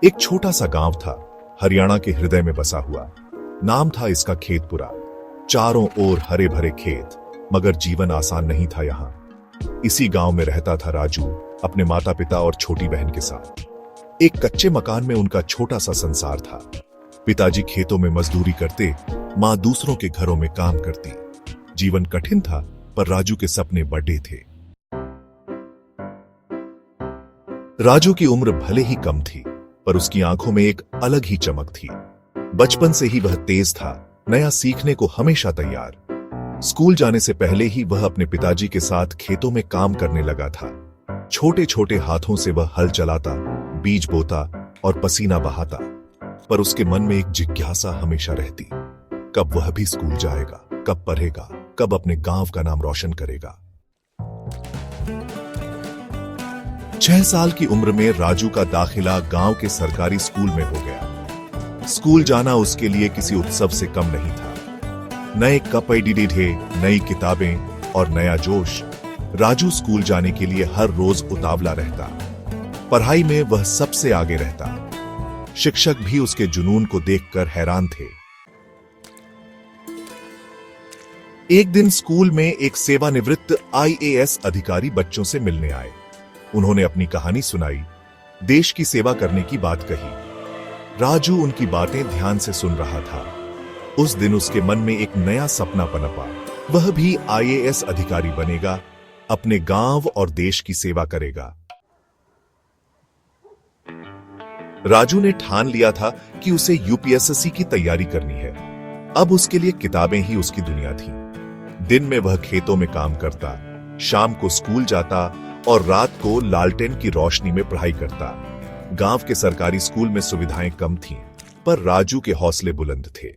एक छोटा सा गांव था, हरियाणा के हृदय में बसा हुआ। नाम था इसका खेतपुरा। चारों ओर हरे भरे खेत, मगर जीवन आसान नहीं था यहाँ। इसी गांव में रहता था राजू, अपने माता पिता और छोटी बहन के साथ। एक कच्चे मकान में उनका छोटा सा संसार था। पिताजी खेतों में मजदूरी करते, माँ दूसरों के घरों में काम करती। जीवन कठिन था, पर राजू के सपने बड़े थे। राजू की उम्र भले ही कम थी, पर उसकी आंखों में एक अलग ही चमक थी। बचपन से ही वह तेज था, नया सीखने को हमेशा तैयार। स्कूल जाने से पहले ही वह अपने पिताजी के साथ खेतों में काम करने लगा था। छोटे छोटे हाथों से वह हल चलाता, बीज बोता और पसीना बहाता। पर उसके मन में एक जिज्ञासा हमेशा रहती, कब वह भी स्कूल जाएगा, कब पढ़ेगा, कब अपने गांव का नाम रोशन करेगा। 6 साल की उम्र में राजू का दाखिला गांव के सरकारी स्कूल में हो गया। स्कूल जाना उसके लिए किसी उत्सव से कम नहीं था। नए कपड़े थे, नई किताबें और नया जोश। राजू स्कूल जाने के लिए हर रोज उतावला रहता। पढ़ाई में वह सबसे आगे रहता। शिक्षक भी उसके जुनून को देखकर हैरान थे। एक दिन स्कूल में एक सेवानिवृत्त IAS अधिकारी बच्चों से मिलने आए। उन्होंने अपनी कहानी सुनाई, देश की सेवा करने की बात कही। राजू उनकी बातें ध्यान से सुन रहा था। उस दिन उसके मन में एक नया सपना पनपा। वह भी IAS अधिकारी बनेगा, अपने गांव और देश की सेवा करेगा। राजू ने ठान लिया था कि उसे UPSSC की तैयारी करनी है। अब उसके लिए किताबें ही उसकी दुनिया थी। दिन में वह खेतों में काम करता, शाम को स्कूल जाता और रात को लालटेन की रोशनी में पढ़ाई करता। गांव के सरकारी स्कूल में सुविधाएं कम थीं, पर राजू के हौसले बुलंद थे।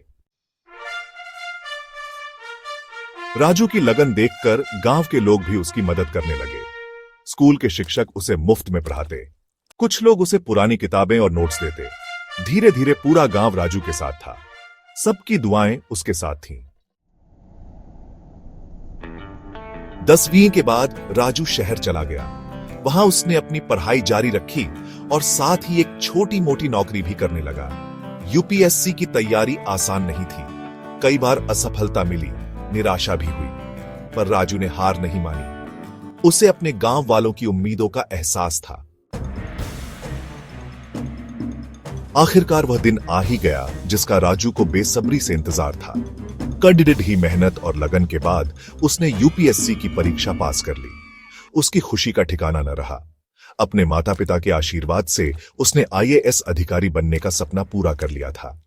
राजू की लगन देखकर गांव के लोग भी उसकी मदद करने लगे। स्कूल के शिक्षक उसे मुफ्त में पढ़ाते। कुछ लोग उसे पुरानी किताबें और नोट्स देते। धीरे धीरे पूरा गांव राजू के साथ था। सबकी दुआएं उसके साथ थीं। 10वीं के बाद राजू शहर चला गया। वहां उसने अपनी पढ़ाई जारी रखी और साथ ही एक छोटी मोटी नौकरी भी करने लगा। UPSC की तैयारी आसान नहीं थी। कई बार असफलता मिली, निराशा भी हुई, पर राजू ने हार नहीं मानी। उसे अपने गांव वालों की उम्मीदों का एहसास था। आखिरकार वह दिन आ ही गया जिसका राजू को बेसब्री से इंतजार था। कड़ी ही मेहनत और लगन के बाद उसने UPSC की परीक्षा पास कर ली। उसकी खुशी का ठिकाना न रहा। अपने माता पिता के आशीर्वाद से उसने IAS अधिकारी बनने का सपना पूरा कर लिया था।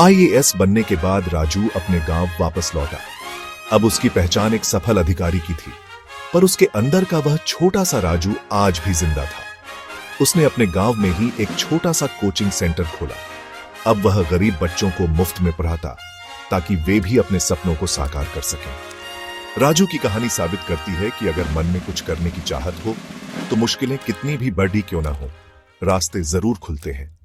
IAS बनने के बाद राजू अपने गांव वापस लौटा। अब उसकी पहचान एक सफल अधिकारी की थी, पर उसके अंदर का वह छोटा सा राजू आज भी जिंदा था। उसने अपने गांव में ही एक छोटा सा कोचिंग सेंटर खोला। अब वह गरीब बच्चों को मुफ्त में पढ़ाता, ताकि वे भी अपने सपनों को साकार कर सकें। राजू की कहानी साबित करती है कि अगर मन में कुछ करने की चाहत हो, तो मुश्किलें कितनी भी बड़ी क्यों ना हो, रास्ते जरूर खुलते हैं।